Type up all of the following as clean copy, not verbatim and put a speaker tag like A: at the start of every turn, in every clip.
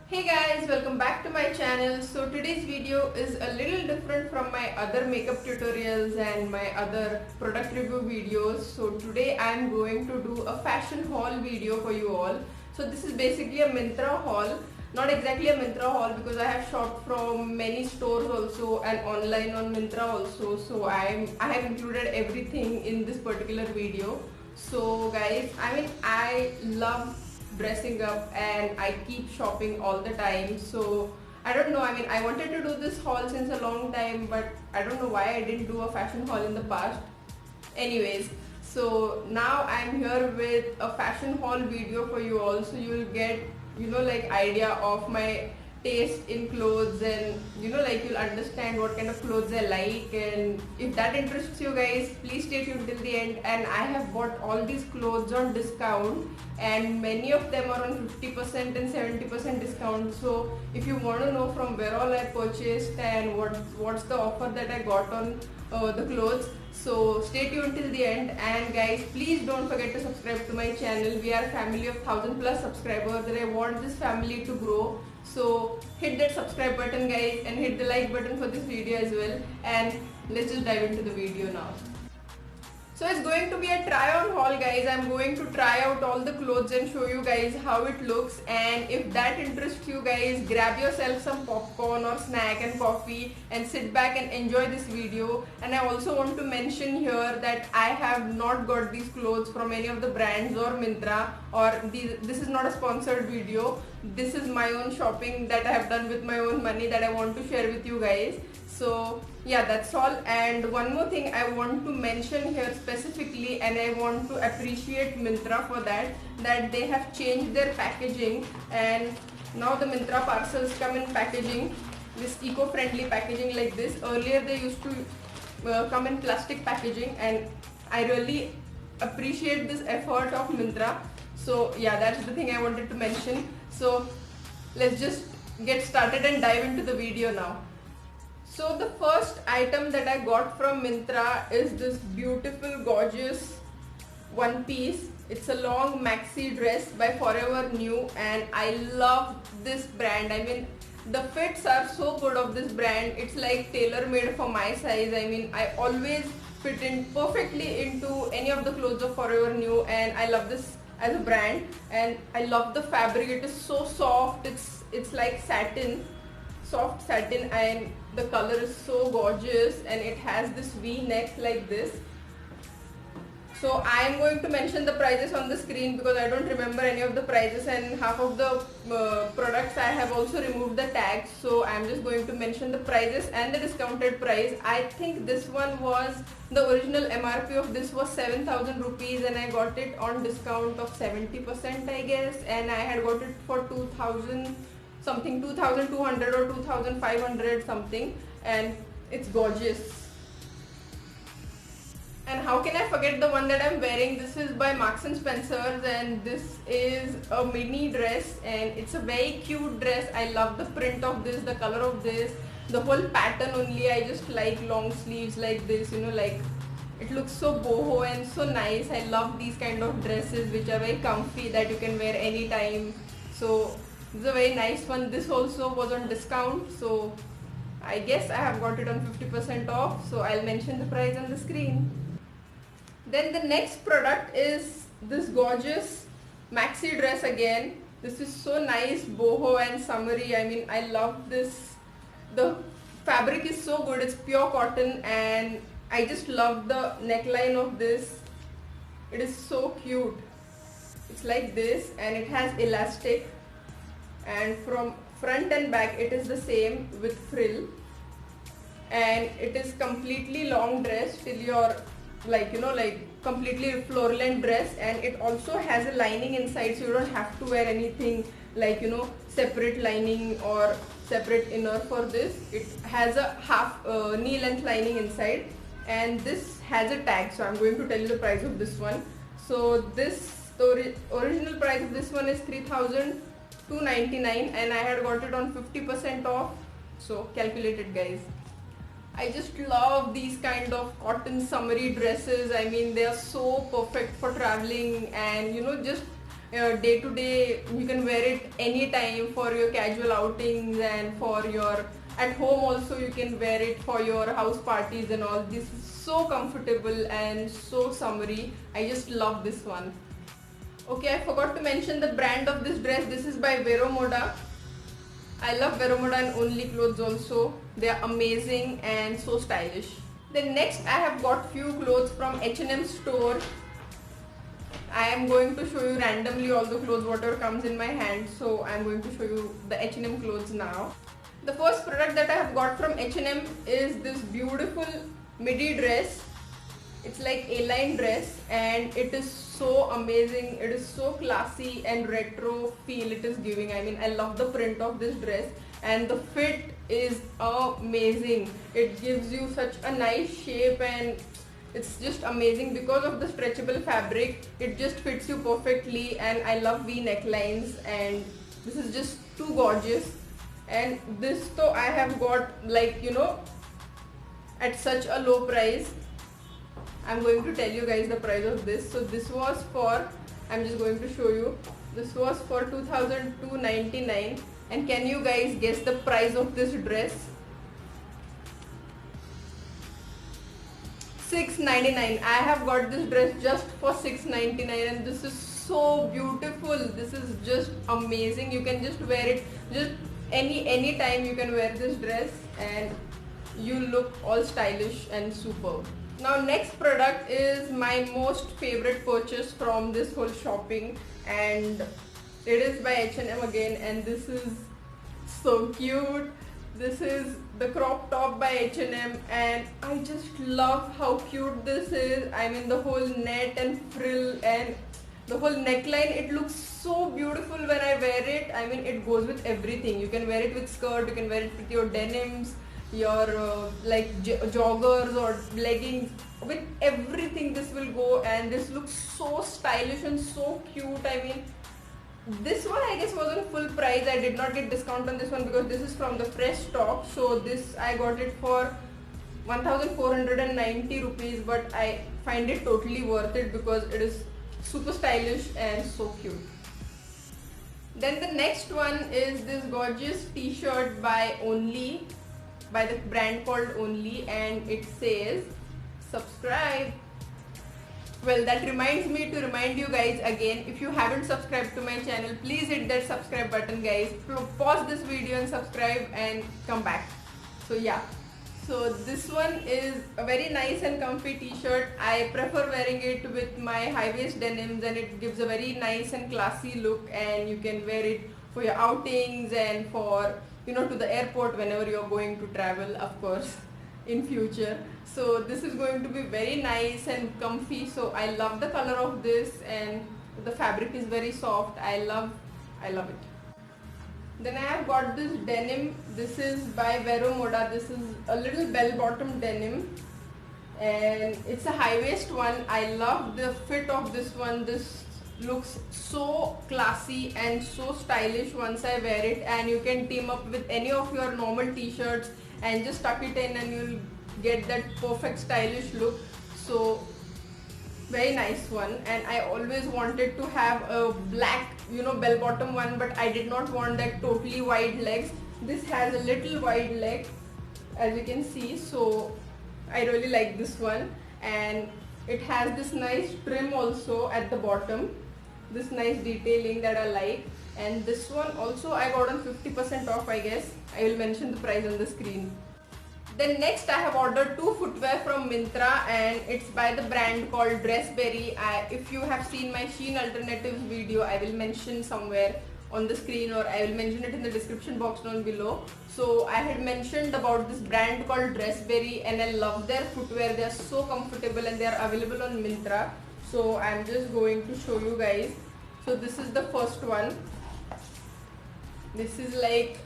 A: Hey guys, welcome back to my channel. So today's video is a little different from my other makeup tutorials and my other product review videos. So today I'm going to do a fashion haul video for you all. So this is basically a Myntra haul. Not exactly a Myntra haul because I have shopped from many stores also and online on Myntra also. So I have included everything in this particular video. So guys, I love dressing up and I keep shopping all the time. So I don't know, I wanted to do this haul since a long time, but I don't know why I didn't do a fashion haul in the past. Anyways, so now I'm here with a fashion haul video for you all, so you'll get like idea of my taste in clothes, and like you'll understand what kind of clothes I like. And if that interests you guys, please stay tuned till the end. And I have bought all these clothes on discount, and many of them are on 50% and 70% discount. So if you want to know from where all I purchased and what's the offer that I got on the clothes, so stay tuned till the end. And guys, please don't forget to subscribe to my channel. We are a family of 1000+ subscribers, and I want this family to grow. So hit that subscribe button guys, and hit the like button for this video as well. And let's just dive into the video now. So it's going to be a try on haul guys. I'm going to try out all the clothes and show you guys how it looks. And if that interests you guys, grab yourself some popcorn or snack and coffee and sit back and enjoy this video. And I also want to mention here that I have not got these clothes from any of the brands or Myntra, or this is not a sponsored video. This is my own shopping that I have done with my own money that I want to share with you guys. So yeah, that's all. And one more thing I want to mention here specifically, and I want to appreciate Myntra for that they have changed their packaging, and now the Myntra parcels come in packaging, this eco-friendly packaging like this. Earlier they used to come in plastic packaging, and I really appreciate this effort of Myntra. So yeah, that's the thing I wanted to mention. So let's just get started and dive into the video now. So the first item that I got from Myntra is this beautiful gorgeous one piece. It's a long maxi dress by Forever New, and I love this brand. The fits are so good of this brand. It's like tailor made for my size. I always fit in perfectly into any of the clothes of Forever New, and I love this as a brand. And I love the fabric. It is so soft. It's like satin, soft satin, and the color is so gorgeous, and it has this V neck like this. So I am going to mention the prices on the screen because I don't remember any of the prices, and half of the products I have also removed the tags. So I am just going to mention the prices and the discounted price. I think this one was, the original MRP of this was 7,000 rupees, and I got it on discount of 70% I guess, and I had got it for 2,000 something, 2,200 or 2,500 something, and it's gorgeous. And how can I forget the one that I'm wearing? This is by Marks and Spencer's, and this is a mini dress, and it's a very cute dress. I love the print of this, the color of this, the whole pattern only. I just like long sleeves like this, like it looks so boho and so nice. I love these kind of dresses which are very comfy that you can wear anytime. So this is a very nice one. This also was on discount, so I guess I have got it on 50% off. So I'll mention the price on the screen. Then the next product is this gorgeous maxi dress again. This is so nice, boho and summery. I love this. The fabric is so good. It's pure cotton, and I just love the neckline of this. It is so cute. It's like this, and it has elastic, and from front and back it is the same with frill, and it is completely long dress till your like completely floor length dress. And it also has a lining inside, so you don't have to wear anything like separate lining or separate inner for this. It has a half knee length lining inside, and this has a tag. So I'm going to tell you the price of this one. So the original price of this one is 3,299, and I had got it on 50% off. So calculate it guys. I just love these kind of cotton summery dresses. They are so perfect for traveling, and just day to day. You can wear it anytime for your casual outings, and for your at home also you can wear it for your house parties and all. This is so comfortable and so summery. I just love this one. Okay, I forgot to mention the brand of this dress. This is by Vero Moda. I love Vero Moda and Only clothes also. They are amazing and so stylish. Then next I have got few clothes from H&M store. I am going to show you randomly all the clothes whatever comes in my hand. So I am going to show you the H&M clothes now. The first product that I have got from H&M is this beautiful midi dress. It's like A-line dress and it is so amazing. It is so classy and retro feel it is giving. I mean, I love the print of this dress and the fit is amazing. It gives you such a nice shape and it's just amazing because of the stretchable fabric. It just fits you perfectly and I love V necklines and this is just too gorgeous. And this though I have got, like, you know, at such a low price. I'm going to tell you guys the price of this. So this was for, I'm just going to show you, this was for 2,299. And can you guys guess the price of this dress? 699. I have got this dress just for 699 and this is so beautiful. This is just amazing. You can just wear it just any time. You can wear this dress and you look all stylish and superb. Now next product is my most favorite purchase from this whole shopping and it is by H&M again and this is so cute. This is the crop top by H&M and I just love how cute this is. I mean, the whole net and frill and the whole neckline, it looks so beautiful when I wear it. I mean, it goes with everything. You can wear it with skirt, you can wear it with your denims, your joggers or leggings. With everything this will go and this looks so stylish and so cute. I mean, this one I guess was on full price. I did not get discount on this one because this is from the fresh stock. So this I got it for 1,490 rupees, but I find it totally worth it because it is super stylish and so cute. Then the next one is this gorgeous t-shirt by Only, by the brand called Only, and it says subscribe. Well, that reminds me to remind you guys again, if you haven't subscribed to my channel, please hit that subscribe button guys. Pause this video and subscribe and come back. So yeah, so this one is a very nice and comfy t-shirt. I prefer wearing it with my high-waist denims and it gives a very nice and classy look and you can wear it for your outings and for, you know, to the airport whenever you're going to travel, of course, in future. So this is going to be very nice and comfy. So I love the color of this and the fabric is very soft. I love it. Then I have got this denim. This is by Vero Moda. This is a little bell-bottom denim and it's a high-waist one. I love the fit of this one. This looks so classy and so stylish once I wear it, and you can team up with any of your normal t-shirts and just tuck it in and you'll get that perfect stylish look. So very nice one. And I always wanted to have a black, you know, bell bottom one, but I did not want that totally wide legs. This has a little wide leg as you can see, so I really like this one. And it has this nice trim also at the bottom, this nice detailing that I like. And this one also I got on 50% off, I guess. I will mention the price on the screen. Then next I have ordered two footwear from Myntra and it's by the brand called Dressberry. If you have seen my Shein alternatives video, I will mention somewhere on the screen or I will mention it in the description box down below. So I had mentioned about this brand called Dressberry and I love their footwear. They are so comfortable and they are available on Myntra. So I'm just going to show you guys. So this is the first one. This is like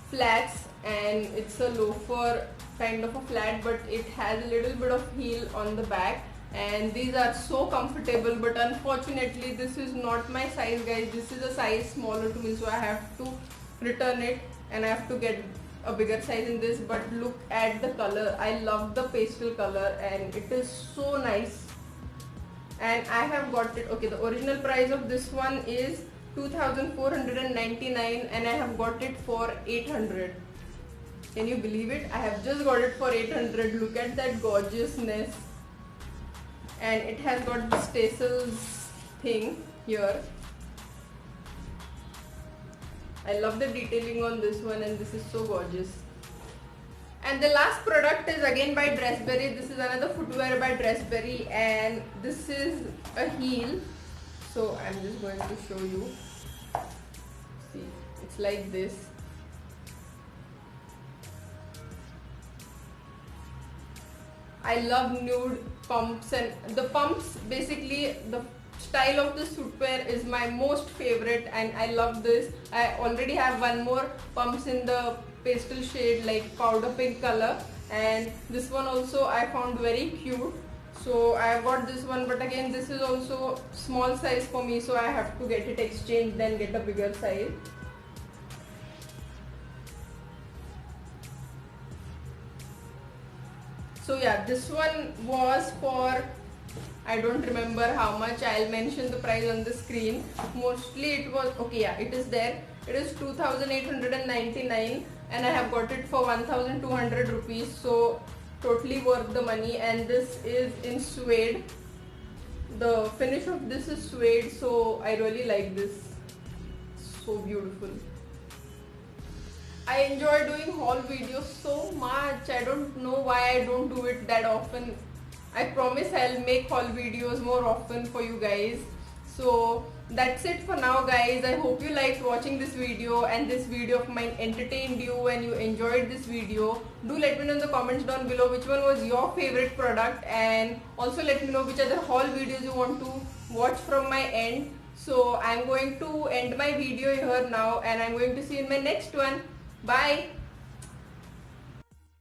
A: flats and it's a loafer kind of a flat, but it has a little bit of heel on the back and these are so comfortable, but unfortunately this is not my size guys. This is a size smaller to me, so I have to return it and I have to get a bigger size in this. But look at the color. I love the pastel color and it is so nice and I have got it. Okay, the original price of this one is 2,499 and I have got it for 800. Can you believe it? I have just got it for 800. Look at that gorgeousness. And it has got this tassels thing here. I love the detailing on this one, and this is so gorgeous. And the last product is again by Dressberry. This is another footwear by Dressberry, and this is a heel. So I'm just going to show you. See, it's like this. I love nude pumps, and the pumps, basically the style of this footwear is my most favorite, and I love this. I already have one more pumps in the pastel shade like powder pink color, and this one also I found very cute. So I got this one, but again this is also small size for me, so I have to get it exchanged, then get a bigger size. So yeah, this one was for, I don't remember how much. I'll mention the price on the screen. Mostly it was, okay, yeah, it is there. It is 2,899 and I have got it for 1,200 rupees. So totally worth the money, and this is in suede. The finish of this is suede, so I really like this. So beautiful. I enjoy doing haul videos so much. I don't know why I don't do it that often. I promise I'll make haul videos more often for you guys. So that's it for now, guys. I hope you liked watching this video, and this video of mine entertained you and you enjoyed this video. Do let me know in the comments down below which one was your favorite product, and also let me know which other haul videos you want to watch from my end. So I'm going to end my video here now, and I'm going to see you in my next one. Bye.